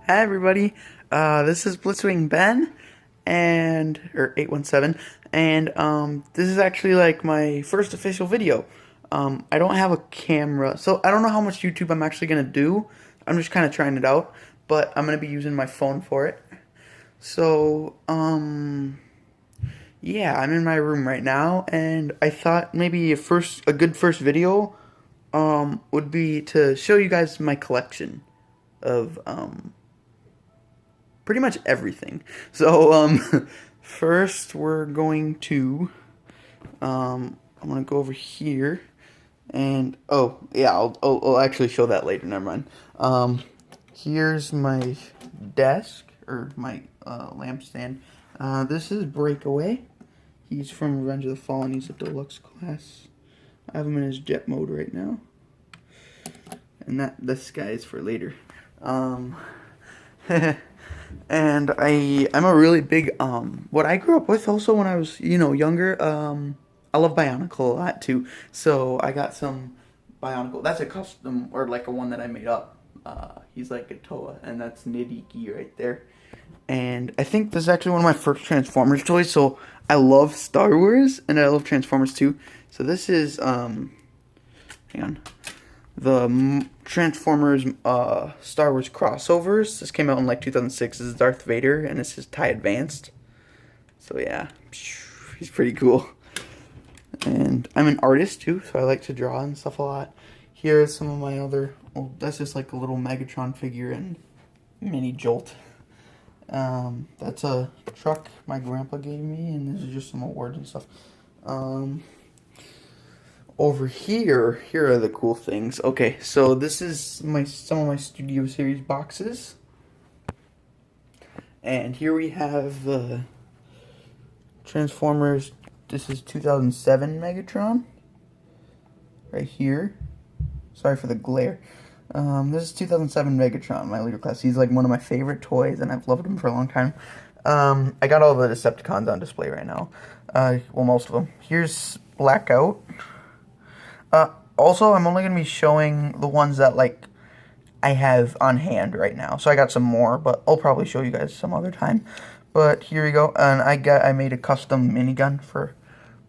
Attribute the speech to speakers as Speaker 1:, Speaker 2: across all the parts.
Speaker 1: Hi everybody, this is Blitzwing Ben, or 817, and this is actually like my first official video. I don't have a camera, so I don't know how much YouTube I'm actually gonna do. I'm just kind of trying it out, but I'm gonna be using my phone for it. So, yeah, I'm in my room right now, and I thought maybe a good first video, would be to show you guys my collection of, pretty much everything. So, first we're going to, I'm gonna go over here, and oh yeah, I'll actually show that later. Never mind. Here's my desk or my lampstand. This is Breakaway. He's from Revenge of the Fallen. He's a deluxe class. I have him in his jet mode right now, and this guy is for later. And I'm a really big what I grew up with also when I was younger. I love Bionicle a lot too, so I got some Bionicle. That's a custom or like a one that I made up. He's like a Toa, and that's Nidiki right there. And I think this is actually one of my first Transformers toys. So I love Star Wars and I love Transformers too. So this is hang on, the Transformers Star Wars crossovers. This came out in like 2006. This is Darth Vader, and this is TIE Advanced. So yeah, he's pretty cool. And I'm an artist too, so I like to draw and stuff a lot. Here is some of my other, well, that's just like a little Megatron figure and mini Jolt. That's a truck my grandpa gave me, and this is just some awards and stuff. Over here are the cool things. Okay, so this is some of my Studio Series boxes. And here we have the Transformers. This is 2007 Megatron. Right here. Sorry for the glare. This is 2007 Megatron, my leader class. He's like one of my favorite toys, and I've loved him for a long time. I got all the Decepticons on display right now. Well, most of them. Here's Blackout. Also, I'm only going to be showing the ones that, like, I have on hand right now. So I got some more, but I'll probably show you guys some other time. But here we go. And I made a custom minigun for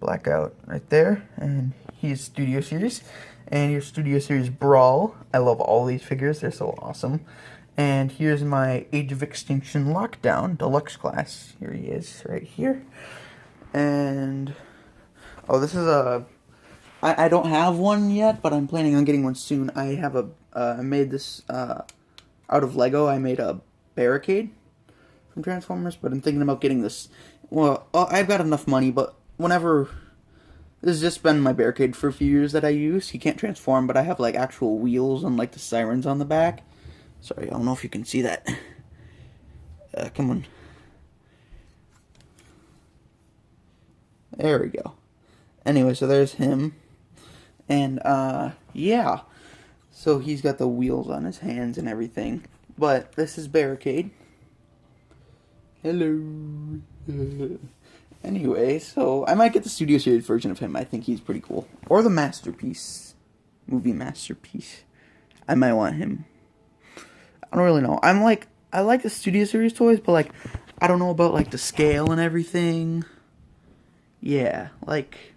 Speaker 1: Blackout right there. And he's Studio Series. And here's Studio Series Brawl. I love all these figures. They're so awesome. And here's my Age of Extinction Lockdown Deluxe class. Here he is, right here. And, oh, this is a... I don't have one yet, but I'm planning on getting one soon. I have I made this, out of Lego. I made a Barricade from Transformers, but I'm thinking about getting this. Well, I've got enough money, but whenever... This has just been my Barricade for a few years that I use. He can't transform, but I have, like, actual wheels and, like, the sirens on the back. Sorry, I don't know if you can see that. Come on. There we go. Anyway, so there's him. And, yeah. So he's got the wheels on his hands and everything. But this is Barricade. Hello. Anyway, so I might get the Studio Series version of him. I think he's pretty cool. Or the Masterpiece. Movie Masterpiece. I might want him. I don't really know. I like the Studio Series toys, but, like, I don't know about, like, the scale and everything. Yeah, like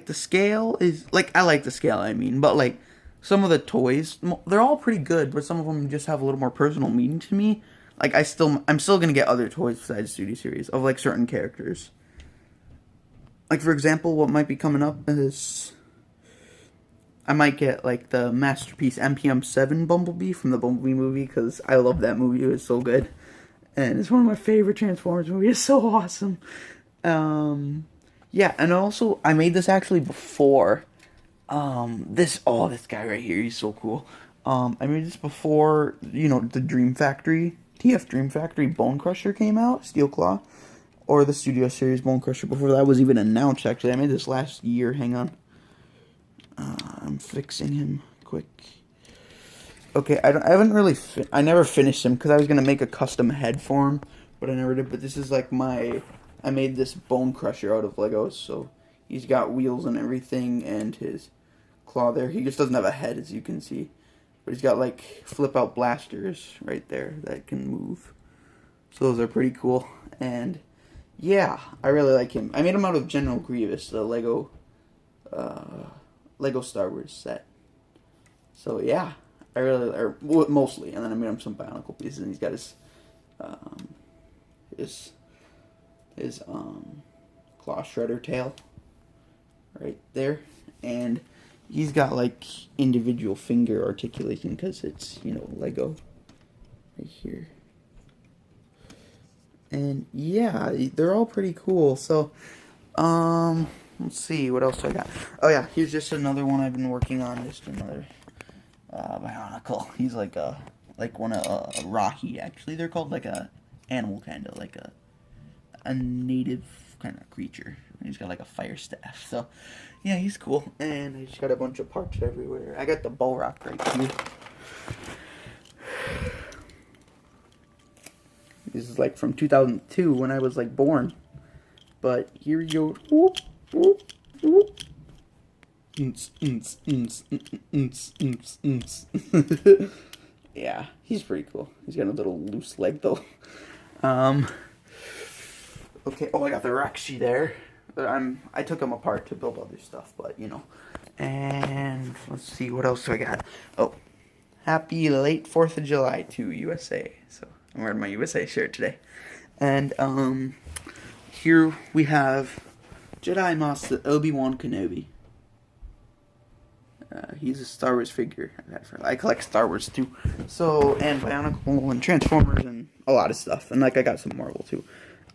Speaker 1: the scale is, like, I like the scale, I mean, but, like, some of the toys, they're all pretty good, but some of them just have a little more personal meaning to me. Like, I'm still gonna get other toys besides Studio Series of, like, certain characters. Like, for example, what might be coming up is I might get, like, the Masterpiece MPM7 Bumblebee from the Bumblebee movie, because I love that movie. It was so good. And it's one of my favorite Transformers movies. It's so awesome. Yeah, and also, I made this actually before, this guy right here, he's so cool. I made this before, the Dream Factory, TF Dream Factory Bone Crusher came out, Steel Claw, or the Studio Series Bone Crusher before that was even announced, actually. I made this last year, hang on. I'm fixing him quick. Okay, I never finished him, because I was going to make a custom head for him, but I never did, but this is like I made this Bone Crusher out of Legos, so he's got wheels and everything, and his claw there. He just doesn't have a head, as you can see. But he's got like flip out blasters right there that can move. So those are pretty cool. And yeah, I really like him. I made him out of General Grievous, the Lego Star Wars set. So yeah, I really, or mostly. And then I made him some Bionicle pieces, and he's got um, his claw shredder tail right there, and he's got like individual finger articulation because it's, you know, Lego right here. And yeah, they're all pretty cool. So let's see what else I got. Oh yeah, here's just another one I've been working on. Just another Bionicle. He's like one of a Rahi. Actually, they're called like a animal, kind of like a native kind of creature. He's got like a fire staff. So yeah, he's cool. And I just got a bunch of parts everywhere. I got the Balrog right here. This is like from 2002 when I was like born. But here you go. Whoop, whoop, whoop. Yeah, he's pretty cool. He's got a little loose leg though. Okay. Oh, I got the Rexy there. I took him apart to build other stuff, but you know. And let's see what else do I got. Oh, happy late 4th of July to USA. So I'm wearing my USA shirt today. And here we have Jedi Master Obi-Wan Kenobi. He's a Star Wars figure. I collect Star Wars too. So, and Bionicle and Transformers and a lot of stuff. And like I got some Marvel too.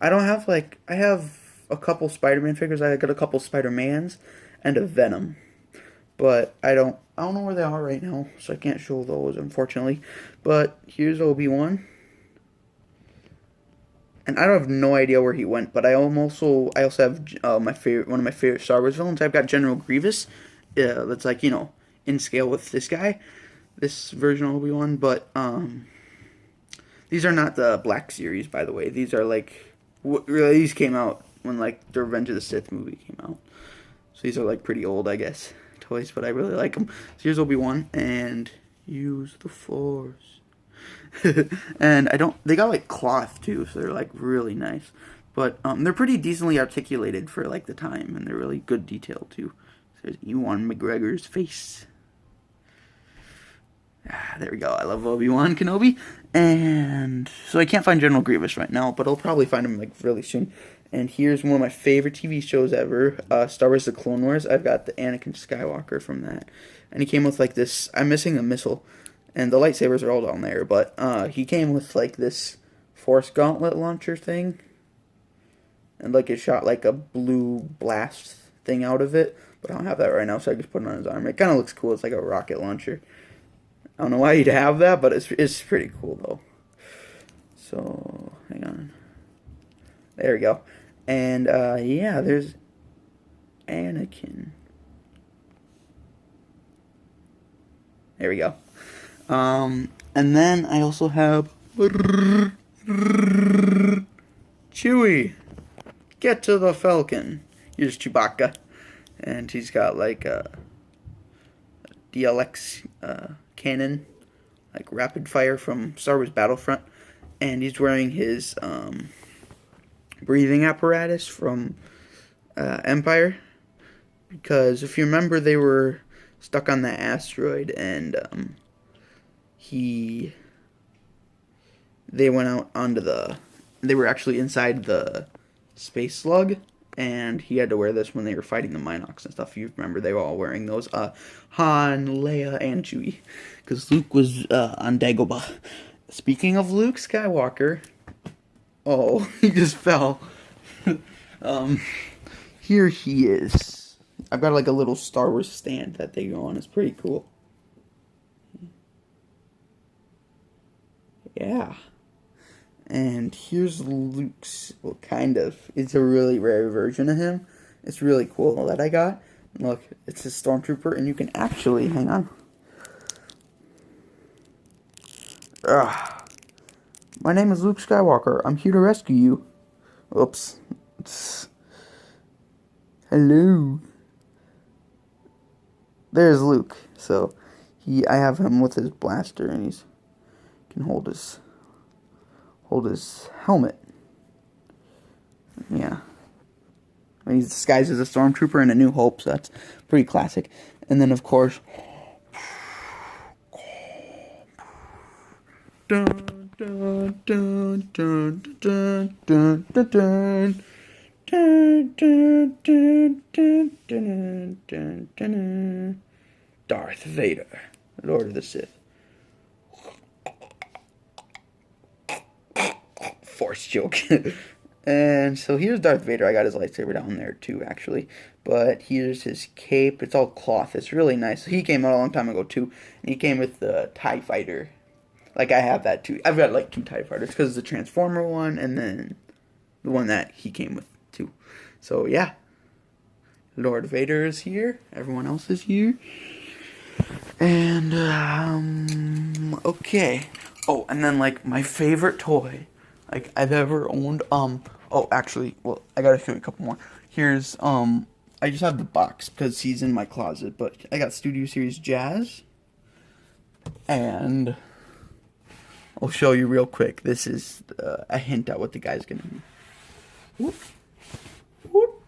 Speaker 1: I don't have like, I have a couple Spider-Man figures. I got a couple Spider-Mans and a Venom. But I don't know where they are right now, so I can't show those, unfortunately. But here's Obi-Wan. And I don't have no idea where he went, but I also have one of my favorite Star Wars villains. I've got General Grievous. That's like, you know, in scale with this guy, this version of Obi-Wan. But these are not the Black Series, by the way. These are like, these came out when like the Revenge of the Sith movie came out. So these are like pretty old, I guess, toys, but I really like them. So here's Obi-Wan, and use the Force. And they got like cloth too, so they're like really nice. But they're pretty decently articulated for like the time, and they're really good detail too. So there's Ewan McGregor's face. There we go. I love Obi-Wan Kenobi. And so I can't find General Grievous right now, but I'll probably find him like really soon. And here's one of my favorite TV shows ever, Star Wars The Clone Wars. I've got the Anakin Skywalker from that. And he came with like this, I'm missing a missile. And the lightsabers are all down there, but he came with like this Force Gauntlet launcher thing. And like it shot like a blue blast thing out of it. But I don't have that right now, so I just put it on his arm. It kind of looks cool. It's like a rocket launcher. I don't know why you'd have that, but it's pretty cool though. So, hang on. There we go. And yeah, there's Anakin. There we go. And then I also have Chewie. Get to the Falcon. Here's Chewbacca. And he's got like a DLX cannon, like rapid fire from Star Wars Battlefront. And he's wearing his breathing apparatus from Empire. Because if you remember, they were stuck on that asteroid, and they went out onto they were actually inside the space slug, and he had to wear this when they were fighting the Minox and stuff. You remember they were all wearing those, Han, Leia, and Chewie, because Luke was on Dagobah. Speaking of Luke Skywalker, oh, he just fell. Here he is. I've got like a little Star Wars stand that they go on. It's pretty cool. Yeah. And here's Luke's, well, kind of. It's a really rare version of him. It's really cool that I got. Look, it's a stormtrooper, and you can actually, hang on. My name is Luke Skywalker. I'm here to rescue you. Oops. Hello. There's Luke. So, I have him with his blaster, and he's can hold his helmet. Yeah. And he's disguised as a stormtrooper in A New Hope, so that's pretty classic. And then, of course, dun dun dun dun dun dun dun dun. Dun, dun, dun, dun, dun, dun, dun. Darth Vader, Lord of the Sith. Force joke. And so here's Darth Vader. I got his lightsaber down there too, actually. But here's his cape. It's all cloth. It's really nice. He came out a long time ago too. And he came with the TIE Fighter. Like, I have that too. I've got like 2 TIE Fighters because the Transformer one and then the one that he came with too. So yeah. Lord Vader is here. Everyone else is here. And okay. Oh, and then like my favorite toy like I've ever owned, oh, actually, well, I gotta show you a couple more. Here's, I just have the box because he's in my closet, but I got Studio Series Jazz, and I'll show you real quick. This is a hint at what the guy's gonna be. Whoop. Whoop.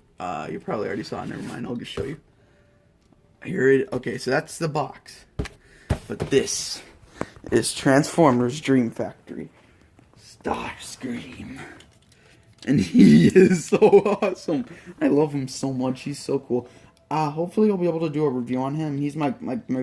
Speaker 1: You probably already saw it, never mind, I'll just show you. Here it, okay, so that's the box, but this is Transformers Dream Factory. Starscream. And he is so awesome. I love him so much. He's so cool. Hopefully I'll be able to do a review on him. He's my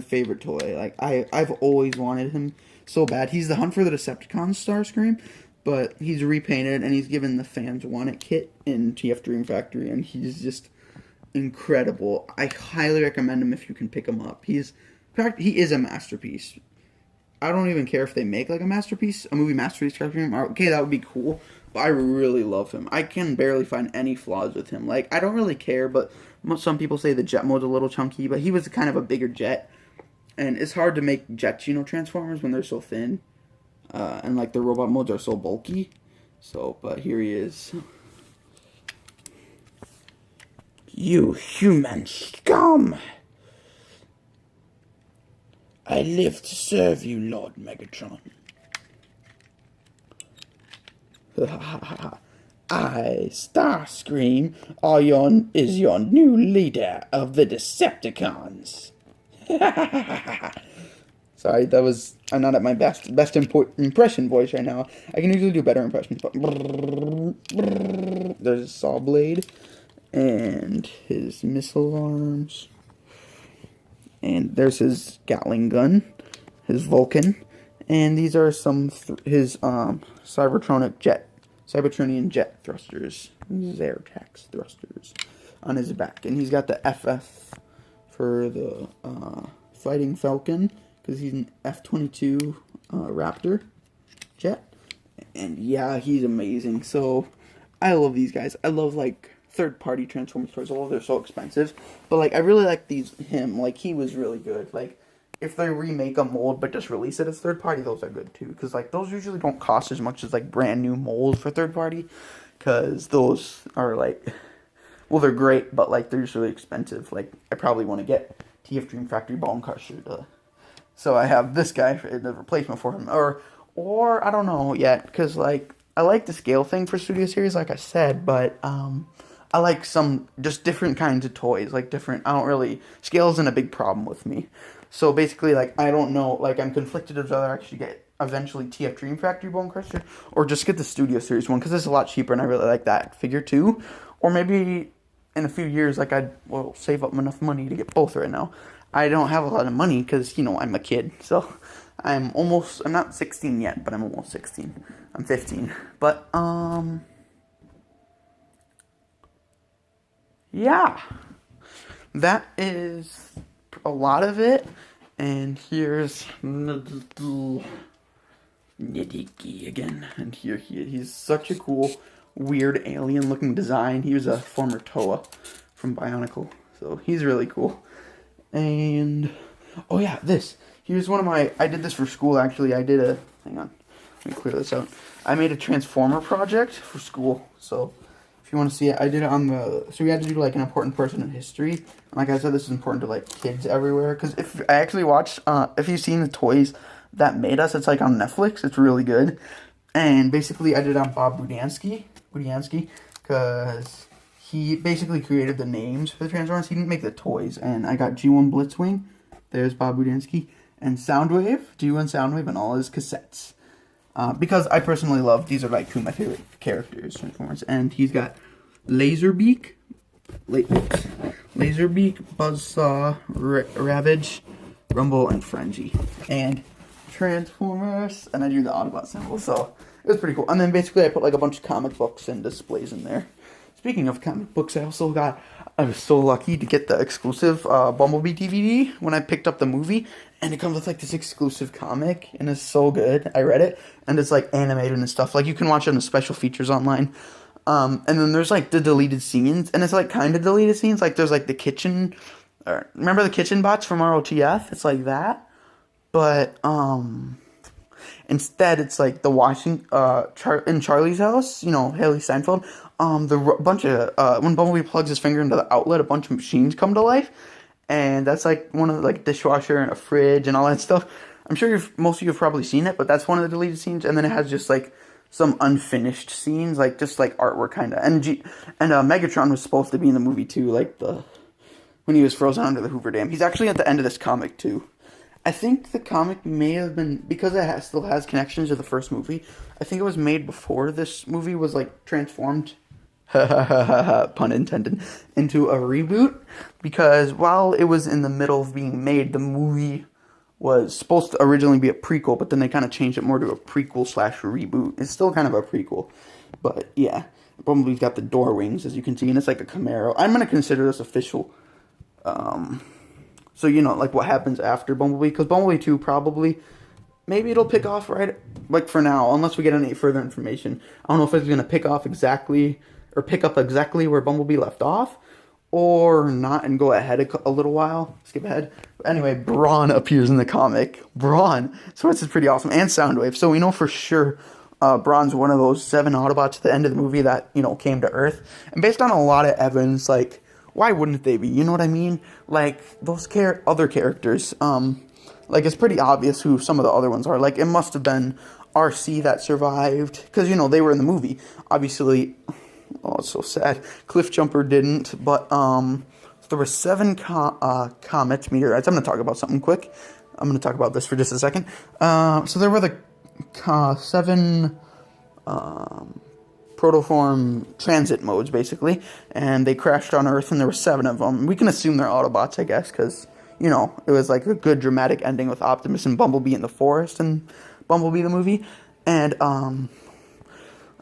Speaker 1: favorite toy. Like, I've always wanted him so bad. He's the Hunt for the Decepticons Starscream, but he's repainted and he's given the Fans Want It kit in TF Dream Factory, and he's just incredible. I highly recommend him if you can pick him up. He is a masterpiece. I don't even care if they make like a movie masterpiece cartoon. Okay, that would be cool. But I really love him. I can barely find any flaws with him. Like, I don't really care, but some people say the jet mode's a little chunky, but he was kind of a bigger jet. And it's hard to make jets, Transformers when they're so thin. And like the robot modes are so bulky. So, but here he is. You human scum! I live to serve you, Lord Megatron. I, Starscream, is your new leader of the Decepticons. Sorry, that was, I'm not at my best impression voice right now. I can usually do better impressions, but there's a saw blade and his missile arms. And there's his Gatling gun, his Vulcan, and these are some his Cybertronian jet thrusters, Zertax thrusters on his back, and he's got the FF for the Fighting Falcon because he's an F-22 Raptor jet, and yeah, he's amazing. So I love these guys. I love like third-party Transformers toys, although they're so expensive. But, like, I really like him. Like, he was really good. Like, if they remake a mold but just release it as third-party, those are good, too. Because, like, those usually don't cost as much as, like, brand-new molds for third-party. Because those are, like, well, they're great, but, like, they're just really expensive. Like, I probably want to get TF Dream Factory Bone Crusher. So I have this guy, the replacement for him. Or I don't know yet, because, like, I like the scale thing for Studio Series, like I said, but, I like some, just different kinds of toys, like scale isn't a big problem with me. So basically, like, I don't know, like, I'm conflicted as whether I actually get eventually TF Dream Factory Bone Crusher, or just get the Studio Series one, because it's a lot cheaper, and I really like that figure too. Or maybe in a few years, like, will save up enough money to get both right now. I don't have a lot of money, because, I'm a kid, so I'm not 16 yet, but I'm almost 16. I'm 15, but, yeah, that is a lot of it, and here's Nidiki again, and he's such a cool, weird, alien-looking design. He was a former Toa from Bionicle, so he's really cool. And, oh yeah, here's one of I did this for school, actually. hang on, let me clear this out. I made a Transformer project for school, so if you want to see it, I did it on the, so we had to do like an important person in history. And like I said, this is important to like kids everywhere. Because if I actually watched, if you've seen the Toys That Made Us, it's like on Netflix. It's really good. And basically I did it on Bob Budiansky, because he basically created the names for the Transformers. He didn't make the toys. And I got G1 Blitzwing, there's Bob Budiansky, and Soundwave, G1 Soundwave, and all his cassettes. Because I personally love, these are like two of my favorite characters, Transformers. And he's got Laserbeak, Buzzsaw, Ravage, Rumble, and Frenzy. And Transformers, and I do the Autobot symbol, so it was pretty cool. And then basically I put like a bunch of comic books and displays in there. Speaking of comic books, I was so lucky to get the exclusive Bumblebee DVD when I picked up the movie, and it comes with like this exclusive comic, and it's so good. I read it, and it's like animated and stuff. Like you can watch it in the special features online. And then there's like the deleted scenes, and it's like kind of deleted scenes. Like there's like the kitchen, remember the kitchen bots from ROTF? It's like that, but instead it's like the washing in Charlie's house. You know, Haley Steinfeld. Bunch of when Bumblebee plugs his finger into the outlet, a bunch of machines come to life, and that's like one of the, like, dishwasher and a fridge and all that stuff. I'm sure most of you have probably seen it, but that's one of the deleted scenes. And then it has just like some unfinished scenes, like just like artwork kind of. And Megatron was supposed to be in the movie too, like when he was frozen under the Hoover Dam. He's actually at the end of this comic too. I think the comic may have been, because it still has connections to the first movie, I think it was made before this movie was like transformed, pun intended, into a reboot. Because while it was in the middle of being made, the movie was supposed to originally be a prequel, but then they kind of changed it more to a prequel / reboot. It's still kind of a prequel, but yeah. Bumblebee's got the door wings, as you can see, and it's like a Camaro. I'm going to consider this official. So, you know, like what happens after Bumblebee, because Bumblebee 2 probably, maybe it'll pick off right, like for now, unless we get any further information. I don't know if it's going to pick up exactly where Bumblebee left off, or not, and go ahead a little while, skip ahead. But anyway, Brawn appears in the comic. Brawn, so this is pretty awesome, and Soundwave. So we know for sure Brawn's one of those 7 Autobots at the end of the movie that, you know, came to Earth. And based on a lot of evidence, like, why wouldn't they be? You know what I mean? Like, those other characters, like, it's pretty obvious who some of the other ones are. Like, it must have been RC that survived, because, you know, they were in the movie. Obviously, oh, it's so sad. Cliffjumper didn't, but, so there were 7 comet meteorites. I'm going to talk about something quick. I'm going to talk about this for just a second. So there were the 7 protoform transit modes, basically, and they crashed on Earth, and there were 7 of them. We can assume they're Autobots, I guess, because, you know, it was like a good dramatic ending with Optimus and Bumblebee in the forest and Bumblebee the movie. And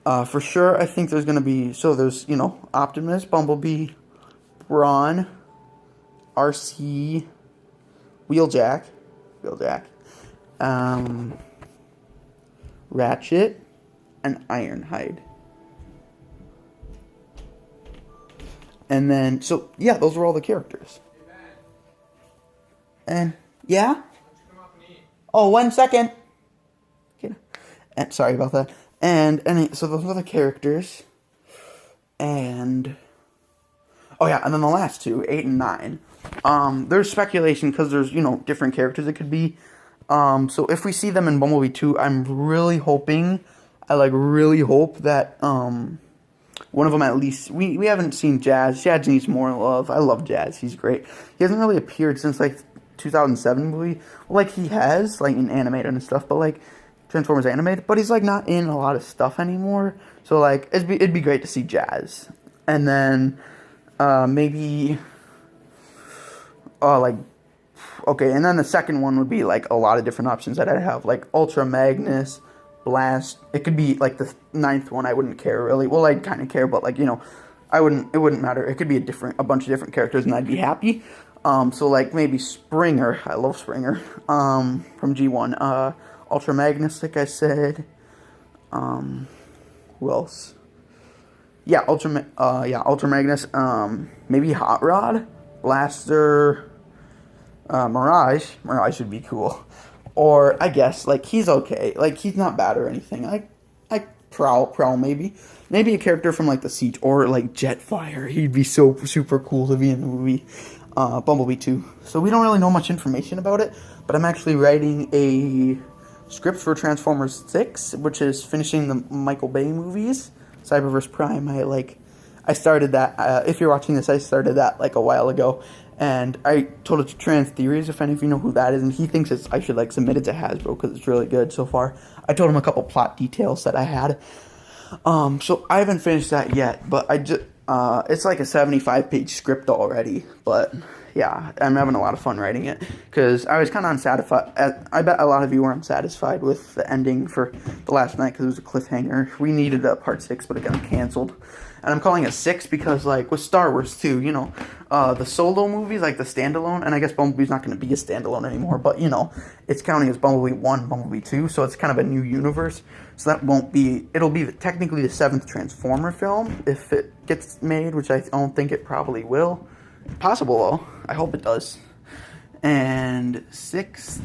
Speaker 1: for sure, I think there's going to be, so there's, you know, Optimus, Bumblebee, Brawn, RC, Wheeljack, Ratchet, and Ironhide. And then, so, yeah, those were all the characters. And, yeah? Oh, 1 second. Okay. And, sorry about that. And, so those are the characters. And, oh yeah, and then the last 2, 8 and 9. There's speculation, because there's, you know, different characters it could be. So if we see them in Bumblebee 2, I'm really hoping, I really hope that, one of them at least, we haven't seen Jazz. Jazz needs more love. I love Jazz. He's great. He hasn't really appeared since, like, 2007 movie. Like, he has, like, in animated and stuff, but, like, Transformers animated. But he's, like, not in a lot of stuff anymore. So, like, it'd be great to see Jazz. And then, maybe, okay, and then the second one would be, like, a lot of different options that I'd have. Like, Ultra Magnus, Blast. It could be like the 9th one. I wouldn't care really. Well, I'd kind of care, but, like, you know, it wouldn't matter. It could be a bunch of different characters, and I'd be happy. So, like, maybe Springer. I love Springer. From G1. Ultra Magnus, like I said. Who else? Yeah, Ultra Magnus. Maybe Hot Rod, Blaster, Mirage. Mirage would be cool. Or, I guess, like, he's okay. Like, he's not bad or anything. I Prowl maybe. Maybe a character from like the Siege or like Jetfire. He'd be so super cool to be in the movie. Bumblebee too. So we don't really know much information about it, but I'm actually writing a script for Transformers 6, which is finishing the Michael Bay movies. Cyberverse Prime. I started that. If you're watching this, I started that like a while ago. And I told it to Trans Theories, if any of you know who that is, and he thinks I should like submit it to Hasbro because it's really good so far. I told him a couple plot details that I had. So I haven't finished that yet, but it's like a 75-page script already. But yeah, I'm having a lot of fun writing it because I was kind of unsatisfied. I bet a lot of you were unsatisfied with the ending for The Last Knight because it was a cliffhanger. We needed a part 6, but it got canceled. And I'm calling it 6 because, like, with Star Wars, too, you know, the solo movies, like the standalone, and I guess Bumblebee's not going to be a standalone anymore, but, you know, it's counting as Bumblebee 1, Bumblebee 2, so it's kind of a new universe. So that won't be, it'll be technically the 7th Transformer film if it gets made, which I don't think it probably will. Possible, though. I hope it does. And 6th...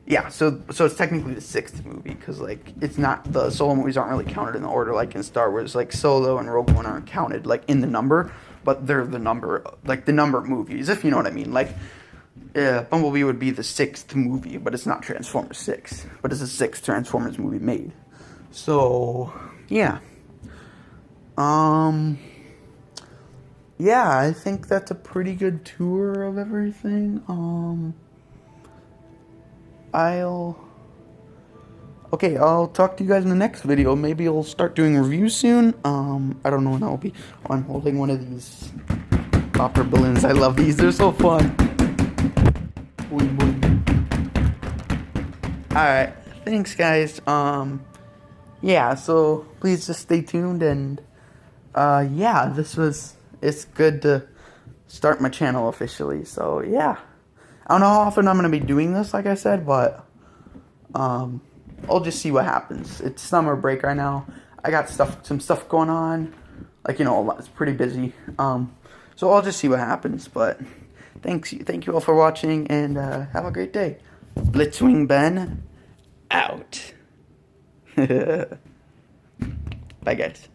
Speaker 1: Yeah, so it's technically the 6th movie, because, like, it's not, the solo movies aren't really counted in the order, like in Star Wars, like, Solo and Rogue One aren't counted, like, in the number, but they're the number, like, the number of movies, if you know what I mean, like, Bumblebee would be the 6th movie, but it's not Transformers 6, but it's the 6th Transformers movie made, so, yeah, yeah, I think that's a pretty good tour of everything, I'll talk to you guys in the next video. Maybe I'll start doing reviews soon. I don't know when I'll be. Oh, I'm holding one of these copper balloons. I love these. They're so fun. Boing, boing. Alright. Thanks, guys. Yeah, so please just stay tuned and, yeah, it's good to start my channel officially. So, yeah. I don't know how often I'm going to be doing this, like I said, but I'll just see what happens. It's summer break right now. I got some stuff going on. Like, you know, it's pretty busy. So I'll just see what happens, but thank you all for watching, and have a great day. Blitzwing Ben, out. Bye, guys.